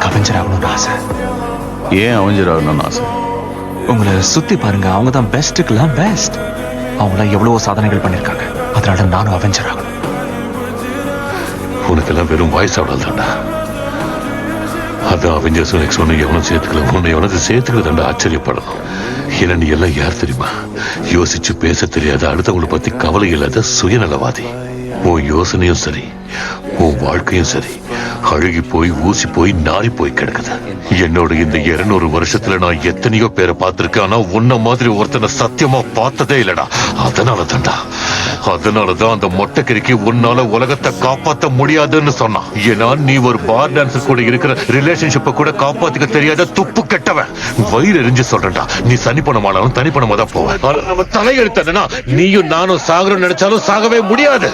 எனக்கு அவெஞ்சர் ஆகணும்னு ஆசை. ஏன் அவெஞ்சர் ஆகணும்னு ஆசை? உங்களை சுத்தி பாருங்க, அவங்க தான் பெஸ்ட்டுக்கெல்லாம் பெஸ்ட். அவங்களாம் எவ்வளவோ சாதனைகள் பண்ணிருக்காங்க. அதனால நானும் அவெஞ்சர் ஆகணும். உனக்கெல்லாம் வெறும் வாய்ஸ் ஆடாதாண்டா. அதான் அவெஞ்சர்ஸ் நெக்ஸ்ட் ஒன்று எவனும் சேர்த்துக்கல. உன்னை எவனது சேர்த்துக்கிறதாண்டா ஆச்சரியப்படணும். ஏன்னா நீ எல்லாம் யார் தெரியுமா? யோசிச்சு பேச தெரியாத, அடுத்தவங்களை பத்தி கவலை இல்லாத சுயநலவாதி. உன் யோசனையும் சரி, உன் வாழ்க்கையும் சரி, அழுகி போய் ஊசி போய் நாரி போய் கிடக்குது. என்னோட இந்த 200 வருஷத்துல நான் எத்தனையோ பேரை பார்த்திருக்கேன். ஆனா உன்ன மாதிரி ஒருத்தனை சத்தியமா பார்த்ததே இல்லடா. அதனாலதான் அந்த மொட்டைக்கிரிக்கு உன்னால உலகத்தை காப்பாற்ற முடியாதுன்னு சொன்னான். ஏன்னா நீ ஒரு பார் டான்சர் கூட இருக்கிற ரிலேஷன்ஷிப்பை கூட காப்பாத்திக்க தெரியாத துப்பு கெட்டவன். வயிறு எரிஞ்சு சொல்றேன்டா, நீ சனிப்பணமானாலும் தனிப்பணமா தான் போவ. நம்ம தலையெழுத்தனா நீயும் நானும் சாகரம் நினைச்சாலும் சாகவே முடியாது.